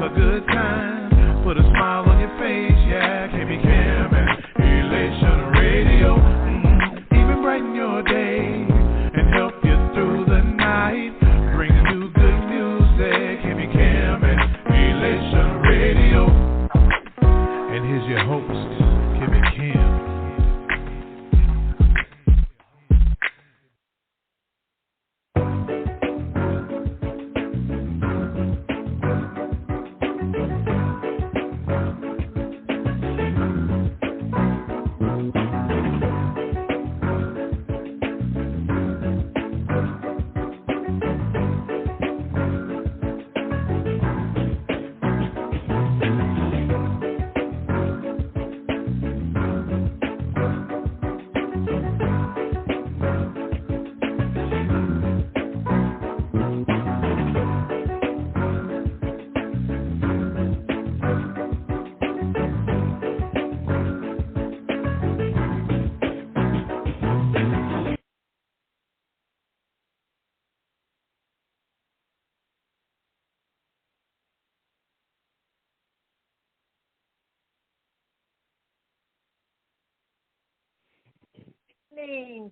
a good time. Put a smile on your face, yeah. Can be Cam and Elation Radio. Even brighten your day and help you through the night. Bringing you good music. Can be Cam and Elation Radio. And here's your host, Kim and Kim.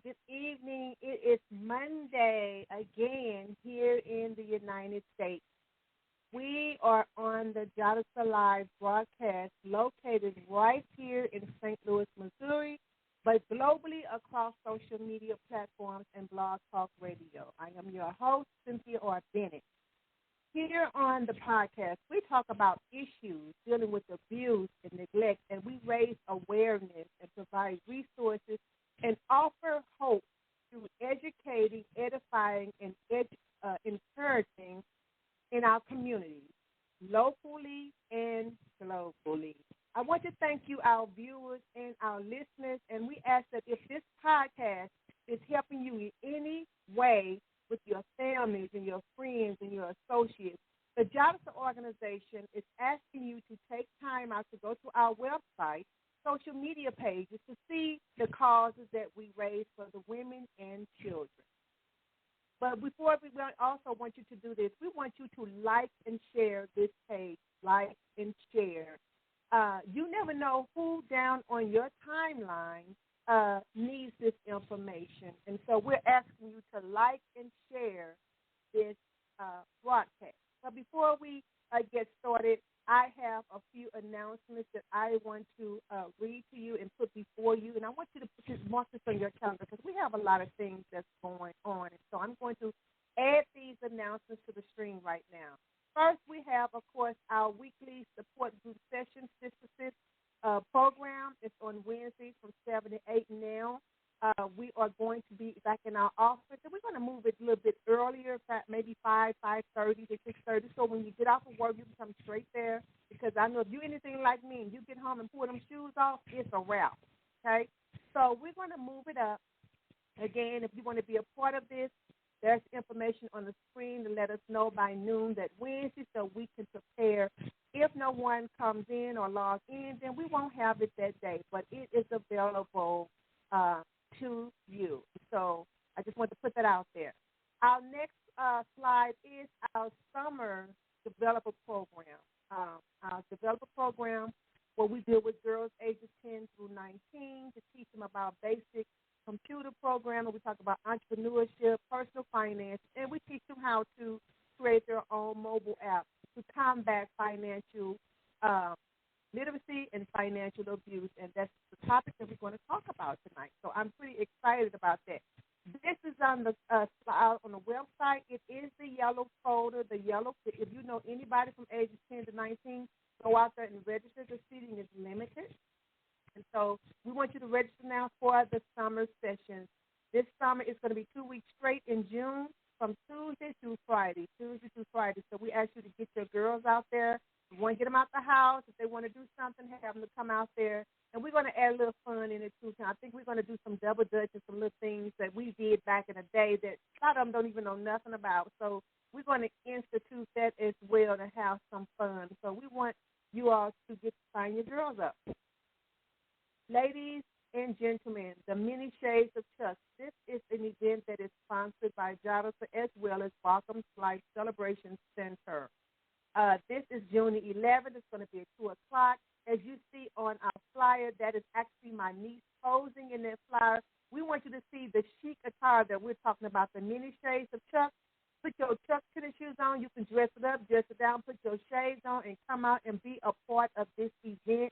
Good evening. It is Monday again here in the United States. We are on the Jadasa Live broadcast located right here in St. Louis, Missouri, but globally across social media platforms and Blog Talk Radio. I am your host, Cynthia or Bennett. Here on the podcast, we talk about issues dealing with abuse and neglect, and we raise awareness and provide resources and offer hope through educating, edifying, and encouraging in our communities, locally and globally. I want to thank you, our viewers and our listeners, and we ask that if this podcast is helping you in any way with your families and your friends and your associates, the Jadasa organization is asking you to take time out to go to our website, social media pages, to see the causes that we raise for the women and children. But before we also want you to do this, we want you to like and share this page, like and share. You never know who down on your timeline needs this information. And so we're asking you to like and share this broadcast. So before we get started, I have a few announcements that I want to read to you and put before you. And I want you to mark this on your calendar because we have a lot of things that's going on. And so I'm going to add these announcements to the screen right now. First, we have, of course, our weekly support group session, Sister program. It's on Wednesdays from 7 to 8 now. We are going to be back in our office, and we're going to move it a little bit earlier, maybe 5:30 to 6:30. So when you get off of work, you can come straight there, because I know if you're anything like me and you get home and pull them shoes off, it's a wrap, okay? So we're going to move it up. Again, if you want to be a part of this, there's information on the screen to let us know by noon that Wednesday so we can prepare. If no one comes in or logs in, then we won't have it that day, but it is available to you. So I just want to put that out there. Our next slide is our summer developer program. Our developer program where we deal with girls ages 10 through 19 to teach them about basic computer programming. We talk about entrepreneurship, personal finance, and we teach them how to create their own mobile app to combat financial literacy and financial abuse, and that's the topic that we're going to talk about tonight. So I'm pretty excited about that. This is on the slide on the website. It is the yellow folder, if you know anybody from ages 10 to 19, go out there and register. The seating is limited. And so we want you to register now for the summer sessions. This summer is going to be 2 weeks straight in June from Tuesday through Friday. So we ask you to get your girls out there. We want to get them out the house. If they want to do something, have them to come out there. And we're going to add a little fun in it, too. I think we're going to do some double dutch and some little things that we did back in the day that a lot of them don't even know nothing about. So we're going to institute that as well to have some fun. So we want you all to get to sign your girls up. Ladies and gentlemen, the Many Shades of Trust. This is an event that is sponsored by Jadasa as well as Baucom's Life Celebration Center. This is June the 11th. It's going to be at 2 o'clock. As you see on our flyer, that is actually my niece posing in that flyer. We want you to see the chic attire that we're talking about, the many shades of Chuck. Put your Chuck tennis shoes on. You can dress it up, dress it down, put your shades on, and come out and be a part of this event.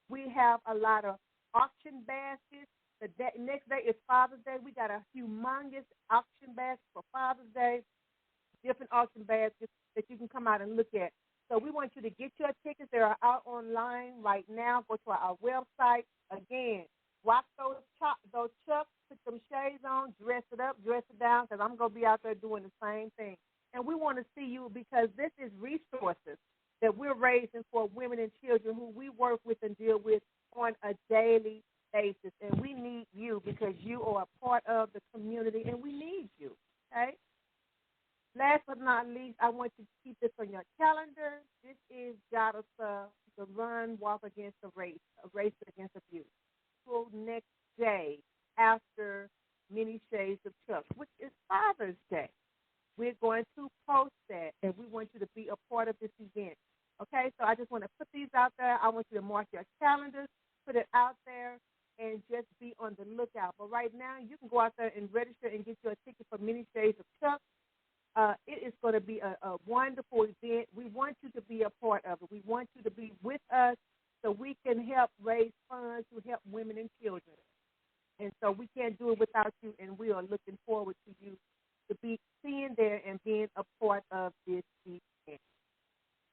We have a lot of auction baskets. The next day is Father's Day. We got a humongous auction basket for Father's Day, different auction baskets that you can come out and look at. So we want you to get your tickets. They are out online right now. Go to our website. Again, rock those chucks, put them shades on, dress it up, dress it down, because I'm going to be out there doing the same thing. And we want to see you because this is resources that we're raising for women and children who we work with and deal with on a daily basis. And we need you because you are a part of the community, and we need you, okay? Last but not least, I want you to keep this on your calendar. This is Jadasa, the Run, Walk Against the Race, a race against abuse. So next day after Many Shades of Chuck, which is Father's Day. We're going to post that, and we want you to be a part of this event. Okay, so I just want to put these out there. I want you to mark your calendars, put it out there, and just be on the lookout. But right now, you can go out there and register and get your ticket for Many Shades of Chuck. It is going to be a wonderful event. We want you to be a part of it. We want you to be with us so we can help raise funds to help women and children. And so we can't do it without you, and we are looking forward to you to be seeing there and being a part of this event.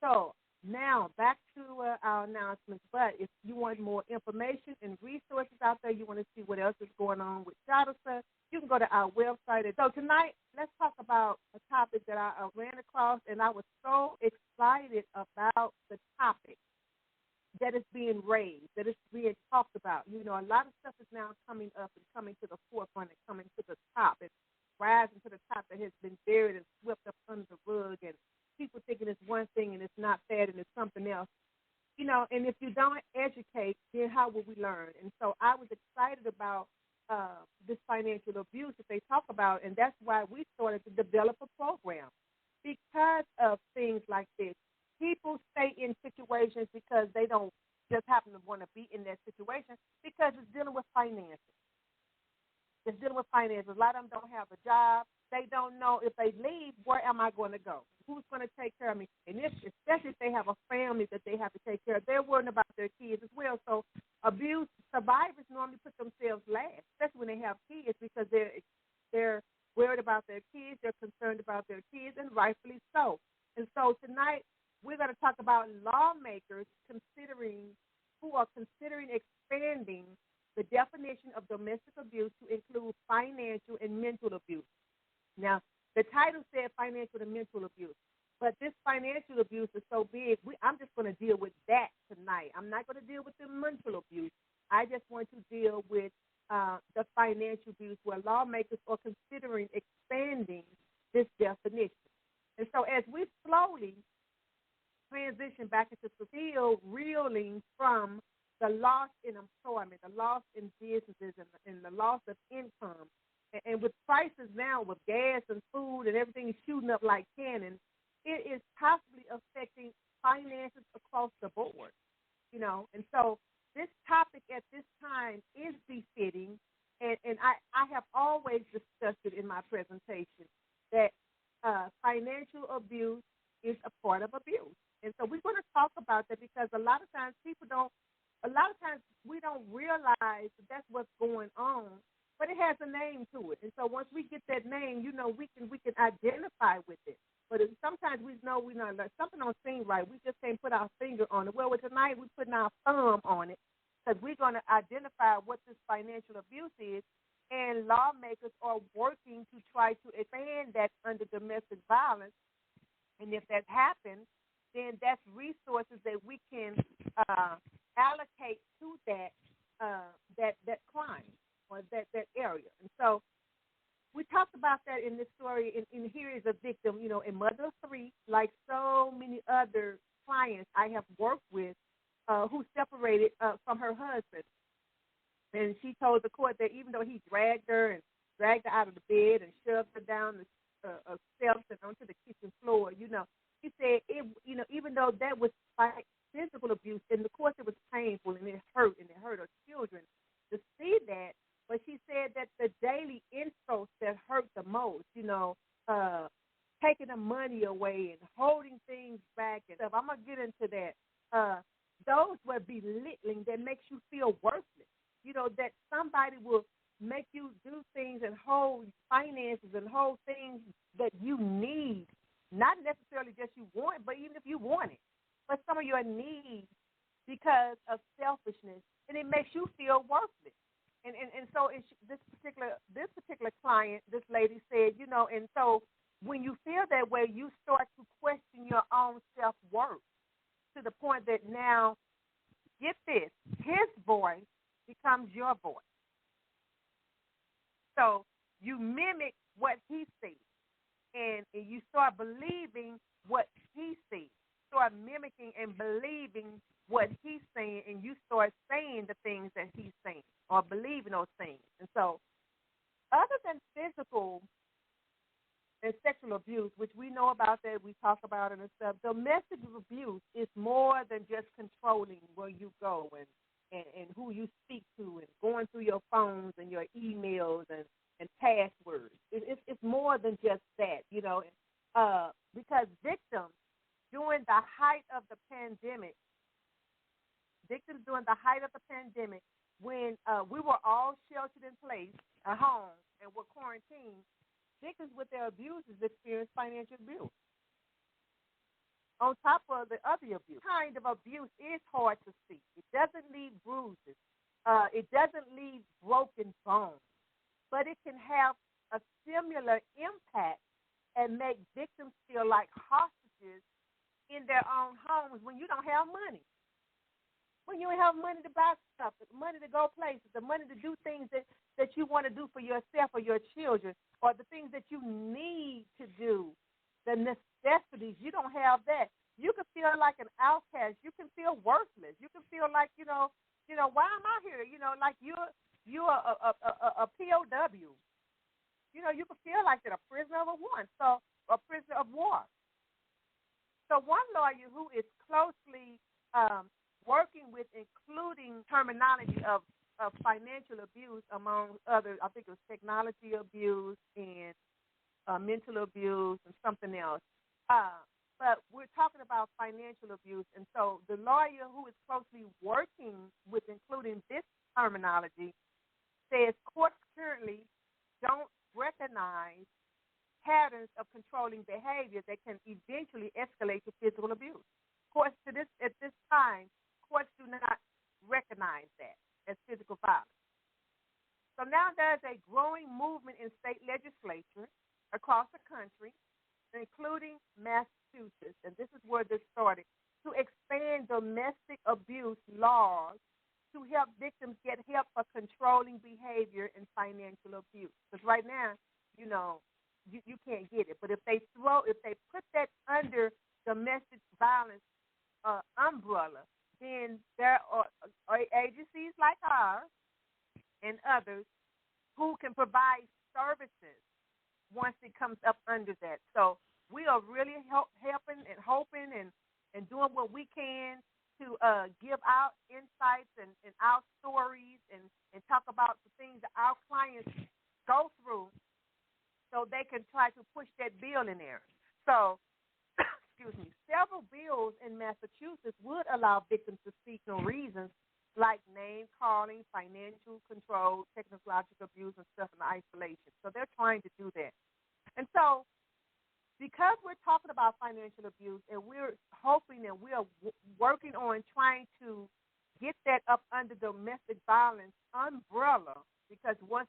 So now back to our announcements. But if you want more information and resources out there, you want to see what else is going on with Jadasa, you can go to our website. So tonight, let's talk about a topic that I ran across, and I was so excited about the topic that is being raised, that is being talked about. You know, a lot of stuff is now coming up and coming to the forefront and coming to the top and rising to the top that has been buried and swept up under the rug, and people thinking it's one thing and it's not that and it's something else. You know, and if you don't educate, then how will we learn? And so I was excited about this financial abuse that they talk about, and that's why we started to develop a program. Because of things like this, people stay in situations because they don't just happen to want to be in that situation because it's dealing with finances. It's dealing with finances. A lot of them don't have a job. They don't know if they leave, where am I going to go? Who's going to take care of me? And especially if they have a family that they have to take care of, they're worrying about their kids as well. So abuse survivors normally put themselves last, especially when they have kids, because they're worried about their kids, they're concerned about their kids, and rightfully so. And so tonight we're going to talk about lawmakers who are considering expanding the definition of domestic abuse to include financial and mental abuse. Now, the title said financial and mental abuse, but this financial abuse is so big, I'm just going to deal with that tonight. I'm not going to deal with the mental abuse. I just want to deal with the financial abuse, where lawmakers are considering expanding this definition. And so as we slowly transition back into the field, reeling from the loss in employment, the loss in businesses, and the loss of income. And with prices now, with gas and food and everything shooting up like cannon, it is possibly affecting finances across the board, you know. And so this topic at this time is befitting, and I have always discussed it in my presentation, that financial abuse is a part of abuse. And so we're going to talk about that because a lot of times we don't realize that that's what's going on, but it has a name to it. And so once we get that name, you know, we can identify with it. But sometimes we know like something don't seem right. We just can't put our finger on it. Well, tonight we're putting our thumb on it because we're going to identify what this financial abuse is, and lawmakers are working to try to expand that under domestic violence. And if that happens, then that's resources that we can allocate to that crime or that area. And so we talked about that in this story. And here is a victim, you know, a mother of three, like so many other clients I have worked with, who separated from her husband. And she told the court that even though he dragged her out of the bed and shoved her down the steps and onto the kitchen floor, you know, He said, even though that was like physical abuse, and of course it was painful and it hurt her children to see that. But she said that the daily insults that hurt the most, taking the money away and holding things back and stuff. I'm gonna get into that. Those were belittling that makes you feel worthless. That somebody will make you do things and hold finances and hold things that you need, not necessarily just you want, but even if you want it, but some of your needs because of selfishness, and it makes you feel worthless. And so this particular client, this lady said, and so when you feel that way, you start to question your own self-worth to the point that now, get this, his voice becomes your voice. So you mimic what he sees, and you start believing what he sees. Start mimicking and believing what he's saying, and you start saying the things that he's saying or believing those things. And so other than physical and sexual abuse, which we know about that, we talk about it and stuff, domestic abuse is more than just controlling where you go and who you speak to and going through your phones and your emails and passwords. It's more than just that, because victims during the height of the pandemic, when we were all sheltered in place at home and were quarantined, victims with their abuses experienced financial abuse. On top of the other abuse, kind of abuse is hard to see. It doesn't leave bruises. It doesn't leave broken bones. But it can have a similar impact and make victims feel like hostages in their own homes when you don't have money. When you don't have money to buy stuff, the money to go places, the money to do things that you want to do for yourself or your children, or the things that you need to do, the necessities, you don't have that. You can feel like an outcast. You can feel worthless. You can feel like, why am I here? Like you're a POW. You can feel like that, a prisoner of a prisoner of war. So one lawyer who is closely working with including terminology of financial abuse among others, I think it was technology abuse and mental abuse and something else. But we're talking about financial abuse, and so the lawyer who is closely working with including this terminology says courts currently don't recognize patterns of controlling behavior that can eventually escalate to physical abuse. Courts at this time, courts do not recognize that as physical violence. So now there's a growing movement in state legislatures across the country, including Massachusetts, and this is where this started, to expand domestic abuse laws to help victims get help for controlling behavior and financial abuse. Because right now, you can't get it. But if they put that under domestic violence umbrella, then there are agencies like ours and others who can provide services once it comes up under that. So we are really helping and hoping and doing what we can to give out insights and our stories and talk about the things that our clients go through so they can try to push that bill in there. So, excuse me, several bills in Massachusetts would allow victims to speak no reasons like name calling, financial control, technological abuse, and stuff in isolation. So they're trying to do that. And so because we're talking about financial abuse and we're hoping and we're working on trying to get that up under domestic violence umbrella, because once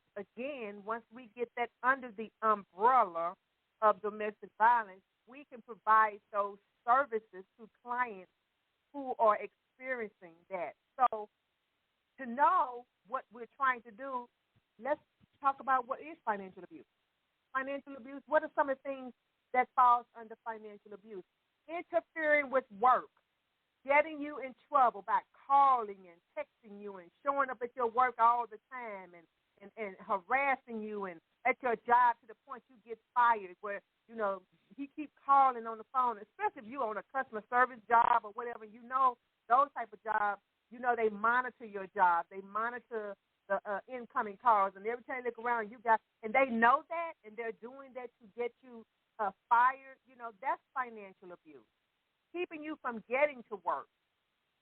we get that under the umbrella of domestic violence, we can provide those services to clients who are experiencing that. So to know what we're trying to do, let's talk about what is financial abuse. Financial abuse, what are some of the things that falls under financial abuse? Interfering with work, getting you in trouble by calling and texting you and showing up at your work all the time and harassing you and at your job to the point you get fired where, he keep calling on the phone, especially if you're on a customer service job or whatever. You know, those type of jobs, you know, they monitor your job. They monitor the incoming calls, and every time you look around, and they know that, and they're doing that to get you fired. You know, that's financial abuse. Keeping you from getting to work,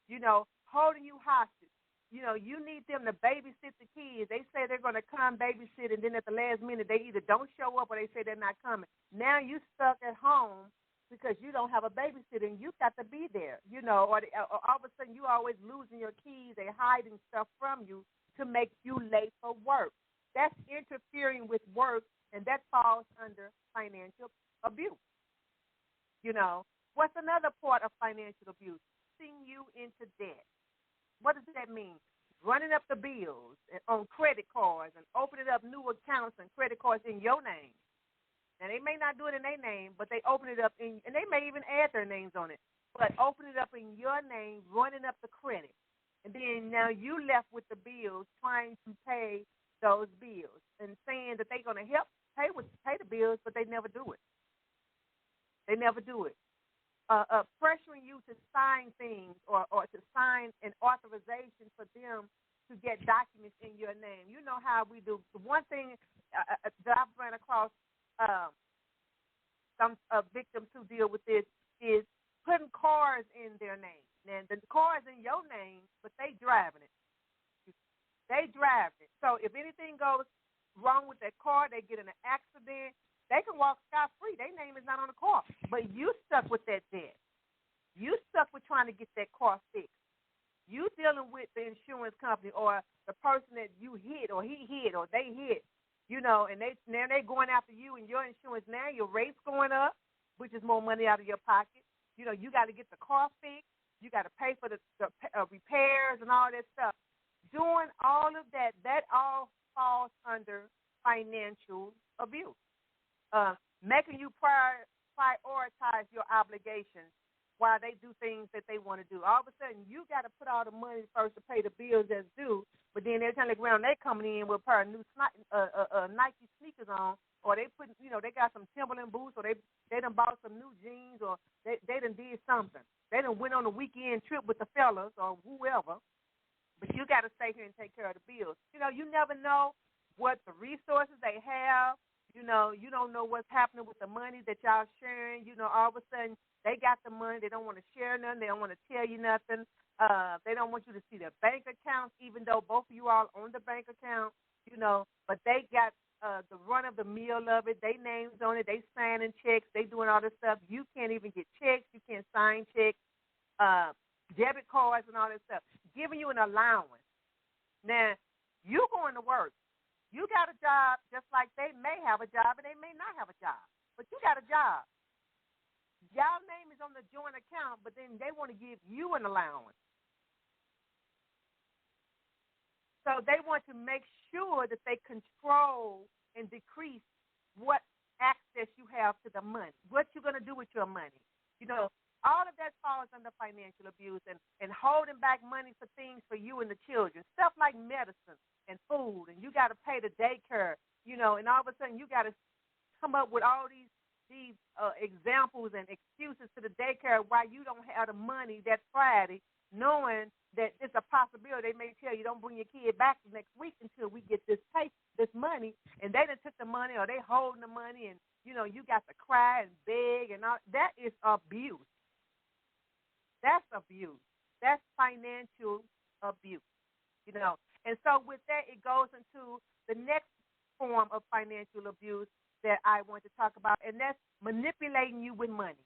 you know, holding you hostage. You know, you need them to babysit the kids. They say they're going to come babysit, and then at the last minute, they either don't show up or they say they're not coming. Now you stuck at home because you don't have a babysitter, and you got to be there, you know, or all of a sudden you always losing your keys. They're hiding stuff from you to make you late for work. That's interfering with work, and that falls under financial abuse. You know, what's another part of financial abuse? Pushing you into debt. What does that mean? Running up the bills on credit cards and opening up new accounts and credit cards in your name. And they may not do it in their name, but they open it up and they may even add their names on it. But open it up in your name, running up the credit. And then now you left with the bills, trying to pay those bills and saying that they're going to help pay the bills, but they never do it. They never do it. Pressuring you to sign things or to sign an authorization for them to get documents in your name. You know how we do. The one thing that I've run across some victims who deal with this is putting cars in their name. And the car is in your name, but they driving it. They driving it. So if anything goes wrong with that car, they get in an accident, they can walk scot-free. Their name is not on the car. But you stuck with that debt. You stuck with trying to get that car fixed. You dealing with the insurance company or the person that you hit or he hit or they hit, you know, and now they're going after you and your insurance. Now your rate's going up, which is more money out of your pocket. You know, you got to get the car fixed. You got to pay for the repairs and all that stuff. Doing all of that, that all falls under financial abuse. Making you prioritize your obligations while they do things that they want to do. All of a sudden, you got to put all the money first to pay the bills that's due, but then every time they go around, they coming in with a pair of new Nike sneakers on, or they put, you know, they got some Timberland boots, or they done bought some new jeans, or they done did something. They done went on a weekend trip with the fellas or whoever, but you got to stay here and take care of the bills. You know, you never know what the resources they have. You know, you don't know what's happening with the money that y'all sharing. You know, all of a sudden they got the money. They don't want to share nothing. They don't want to tell you nothing. They don't want you to see their bank accounts, even though both of you all own the bank account, you know. But they got the run of the meal of it. They names on it. They signing checks. They doing all this stuff. You can't even get checks. You can't sign checks, debit cards and all this stuff. Giving you an allowance. Now, you going to work. You got a job just like they may have a job and they may not have a job. But you got a job. Y'all name is on the joint account, but then they want to give you an allowance. So they want to make sure that they control and decrease what access you have to the money, what you're going to do with your money. You know, all of that falls under financial abuse and holding back money for things for you and the children, stuff like medicine and food, and you got to pay the daycare, you know, and all of a sudden you got to come up with all these examples and excuses to the daycare why you don't have the money that Friday, knowing that it's a possibility. They may tell you don't bring your kid back the next week until we get this money, and they done took the money or they holding the money, and, you know, you got to cry and beg and all. That is abuse. That's abuse. That's financial abuse, you know. And so with that, it goes into the next form of financial abuse that I want to talk about, and that's manipulating you with money.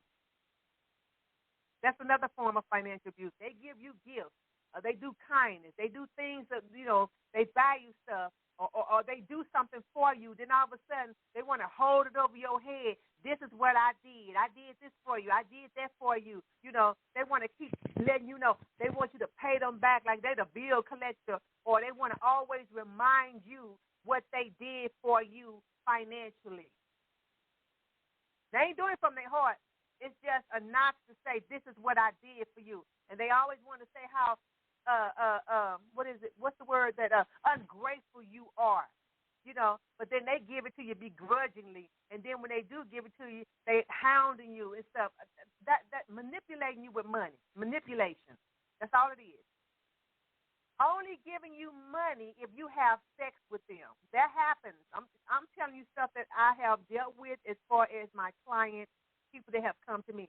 That's another form of financial abuse. They give you gifts. They do kindness. They do things that, you know, they buy you stuff, or they do something for you. Then all of a sudden, they want to hold it over your head. This is what I did. I did this for you. I did that for you. You know, they want to keep letting you know. They want you to pay them back like they're the bill collector, or they want to always remind you what they did for you financially. They ain't doing it from their heart. It's just a notch to say, this is what I did for you. And they always want to say how, what is it? What's the word that ungrateful you are. but then they give it to you begrudgingly, and then when they do give it to you, they hounding you and stuff. That manipulating you with money, manipulation. That's all it is. Only giving you money if you have sex with them. That happens. I'm telling you stuff that I have dealt with as far as my clients, people that have come to me.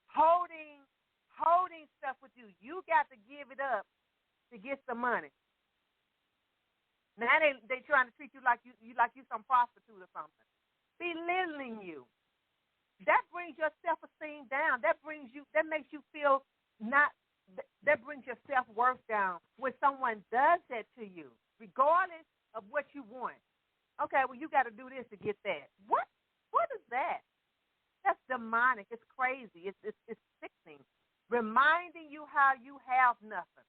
Holding stuff with you. You got to give it up to get some money. Now they trying to treat you like you some prostitute or something. Belittling you. That brings your self-esteem down. That makes you feel that brings your self-worth down when someone does that to you, regardless of what you want. Okay, well, you got to do this to get that. What is that? That's demonic. It's crazy. It's sickening. Reminding you how you have nothing.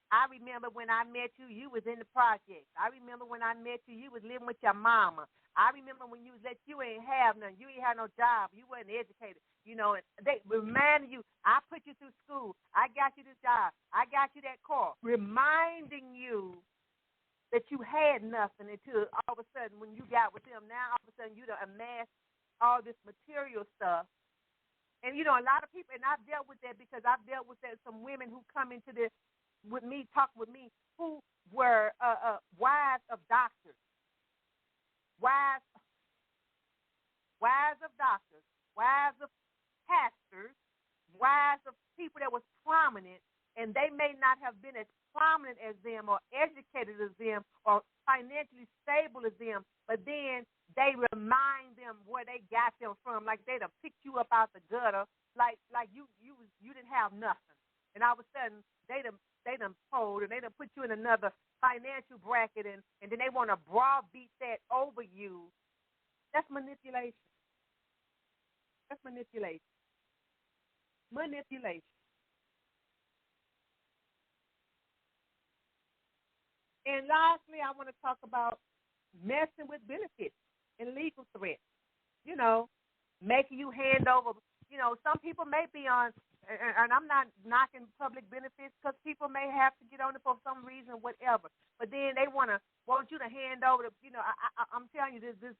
I remember when I met you, you was in the project. I remember when I met you, you was living with your mama. I remember when you ain't have nothing. You ain't had no job. You wasn't educated. And they reminded you, I put you through school. I got you this job. I got you that car. Reminding you that you had nothing until all of a sudden when you got with them, now all of a sudden you done amassed all this material stuff. And, a lot of people, and I've dealt with that because I've dealt with that, some women who come into this with me, talk with me, who were wives of doctors, wives of doctors, wives of pastors, wives of people that was prominent, and they may not have been as prominent as them or educated as them or financially stable as them, but then they remind them where they got them from, like they'd have picked you up out the gutter, like you didn't have nothing, and all of a sudden they done pulled and they done put you in another financial bracket, and then they want to browbeat that over you. That's manipulation. That's manipulation. Manipulation. And lastly, I want to talk about messing with benefits and legal threats. Making you hand over. Some people may be on, and I'm not knocking public benefits because people may have to get on it for some reason or whatever. But then they want you to hand over I'm telling you this,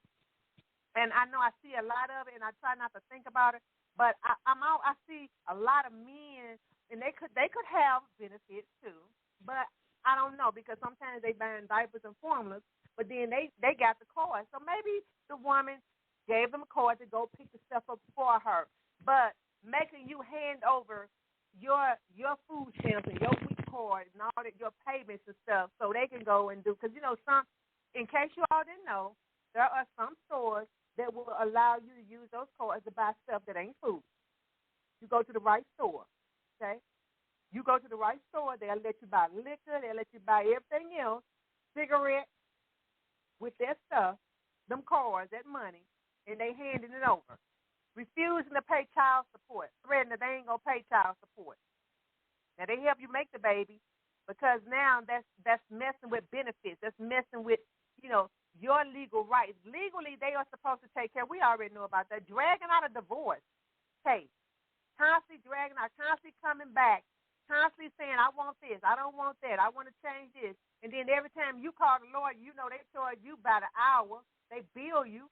and I know I see a lot of it, and I try not to think about it. But I see a lot of men, and they could have benefits too, but I don't know because sometimes they buying diapers and formulas, but then they got the card. So maybe the woman gave them a card to go pick the stuff up for her, but making you hand over your food stamps and your week card and all that, your payments and stuff, so they can go and do. Because some, in case you all didn't know, there are some stores that will allow you to use those cards to buy stuff that ain't food. You go to the right store, okay? You go to the right store, they'll let you buy liquor, they'll let you buy everything else, cigarettes, with their stuff, them cards, that money, and they handing it over. Refusing to pay child support, threatening that they ain't going to pay child support. Now, they help you make the baby because now that's messing with benefits. That's messing with, your legal rights. Legally, they are supposed to take care. We already know about that. Dragging out a divorce case. Constantly dragging out, constantly coming back, constantly saying, I want this, I don't want that, I want to change this. And then every time you call the lawyer, they charge you by the hour. They bill you.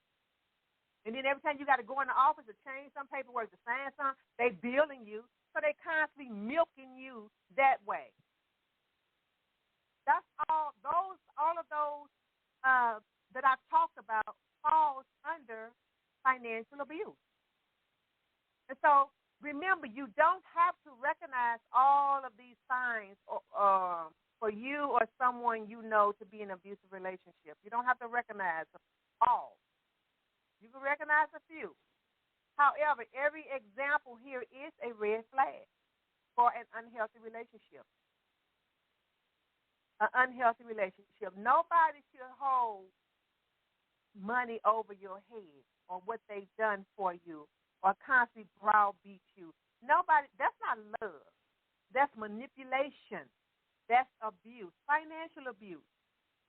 And then every time you got to go in the office to change some paperwork, to sign something, they billing you. So they constantly milking you that way. That's all of those that I've talked about falls under financial abuse. And so remember, you don't have to recognize all of these signs for you or someone you know to be in an abusive relationship. You don't have to recognize them all. You can recognize a few. However, every example here is a red flag for an unhealthy relationship. An unhealthy relationship. Nobody should hold money over your head or what they've done for you or constantly browbeat you. Nobody, that's not love. That's manipulation. That's abuse, financial abuse.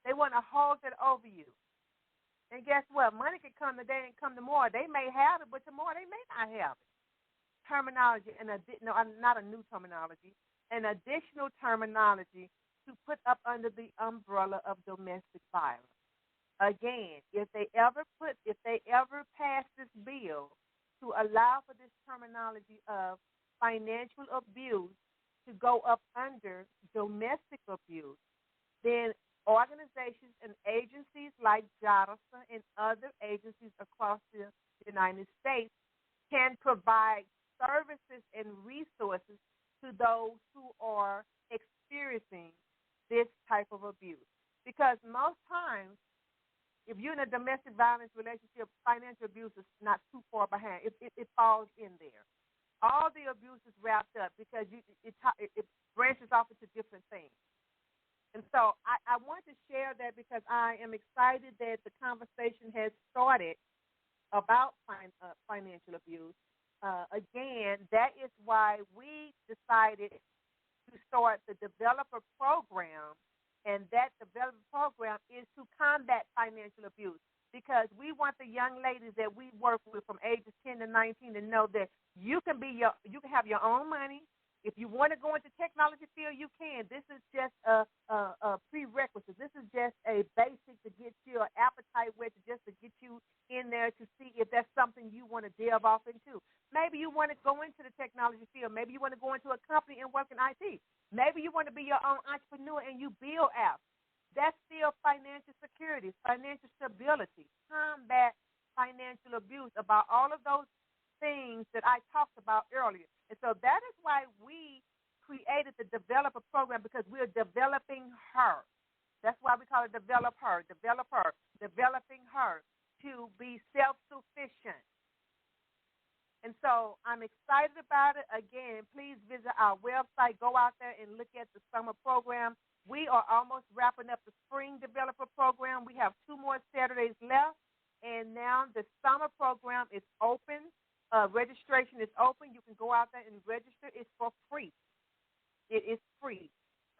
They want to hold it over you. And guess what? Money can come today and come tomorrow. They may have it, but tomorrow they may not have it. Terminology, not a new terminology, an additional terminology to put up under the umbrella of domestic violence. Again, if they ever pass this bill to allow for this terminology of financial abuse to go up under domestic abuse, then organizations and agencies like Jadasa and other agencies across the United States can provide services and resources to those who are experiencing this type of abuse. Because most times, if you're in a domestic violence relationship, financial abuse is not too far behind. It falls in there. All the abuse is wrapped up because it branches off into different things. And so I want to share that because I am excited that the conversation has started about financial abuse. Again, that is why we decided to start the developer program, and that developer program is to combat financial abuse because we want the young ladies that we work with from ages 10 to 19 to know that you can have your own money. If you want to go into technology field, you can. This is just a prerequisite. This is just a basic to get your appetite wet, just to get you in there to see if that's something you want to delve off into. Maybe you want to go into the technology field. Maybe you want to go into a company and work in IT. Maybe you want to be your own entrepreneur and you build apps. That's still financial security, financial stability, combat financial abuse, about all of those things that I talked about earlier. And so that is why we created the developer program, because we're developing her. That's why we call it developing her to be self-sufficient. And so I'm excited about it. Again, please visit our website. Go out there and look at the summer program. We are almost wrapping up the spring developer program. We have 2 more Saturdays left, and now the summer program is open. Registration is open. You can go out there and register. It's for free. It is free,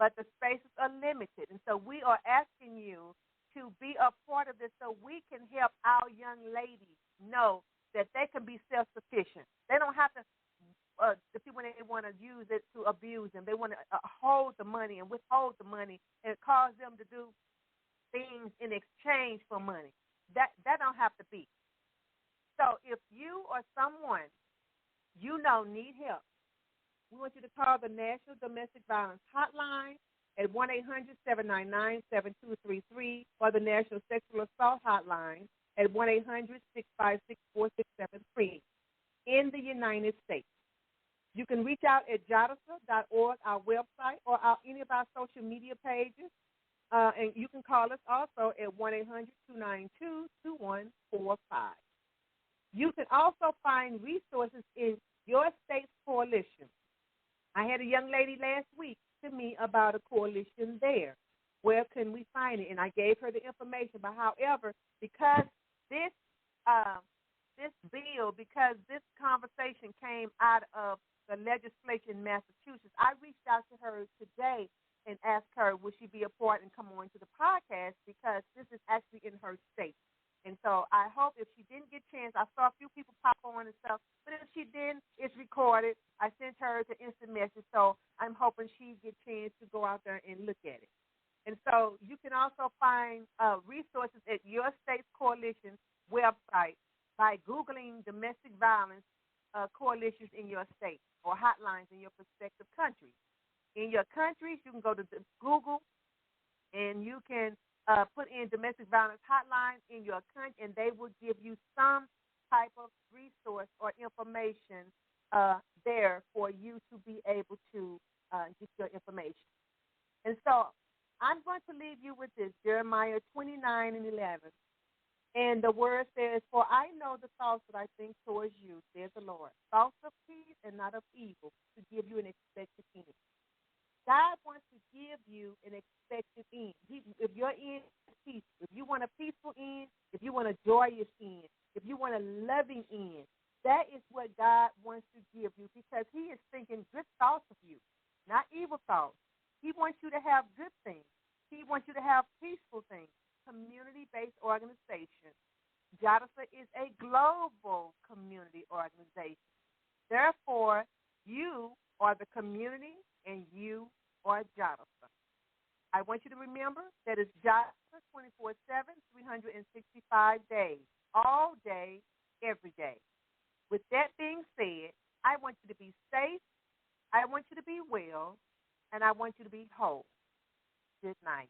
but the spaces are limited. And so we are asking you to be a part of this so we can help our young ladies know that they can be self-sufficient. They don't have to, the people when they want to use it to abuse them, they want to hold the money and withhold the money and cause them to do things in exchange for money. That don't have to be. So if you or someone you know need help, we want you to call the National Domestic Violence Hotline at 1-800-799-7233 or the National Sexual Assault Hotline at 1-800-656-4673 in the United States. You can reach out at jadasa.org, our website, or any of our social media pages. And you can call us also at 1-800-292-2145. You can also find resources in your state's coalition. I had a young lady last week to me about a coalition there. Where can we find it? And I gave her the information. But however, because this conversation came out of the legislature in Massachusetts, I reached out to her today and asked her would she be a part and come on to the podcast because this is actually in her state. And so I hope if she didn't get a chance, I saw a few people pop on and stuff, but if she didn't, it's recorded. I sent her the instant message, so I'm hoping she get a chance to go out there and look at it. And so you can also find resources at your state's coalition website by Googling domestic violence coalitions in your state or hotlines in your prospective countries. In your countries, you can go to Google and you can put in domestic violence hotline in your country, and they will give you some type of resource or information there for you to be able to get your information. And so I'm going to leave you with this, Jeremiah 29:11. And the word says, "For I know the thoughts that I think towards you, says the Lord, thoughts of peace and not of evil, to give you an expected end." God wants to give you an expected end. If your end is peaceful, if you want a peaceful end, if you want a joyous end, if you want a loving end, that is what God wants to give you because he is thinking good thoughts of you, not evil thoughts. He wants you to have good things. He wants you to have peaceful things, community-based organization. Jadasa is a global community organization. Therefore, you are the community and you are Jadasa. I want you to remember that it's Jadasa 24/7, 365 days, all day, every day. With that being said, I want you to be safe, I want you to be well, and I want you to be whole. Good night.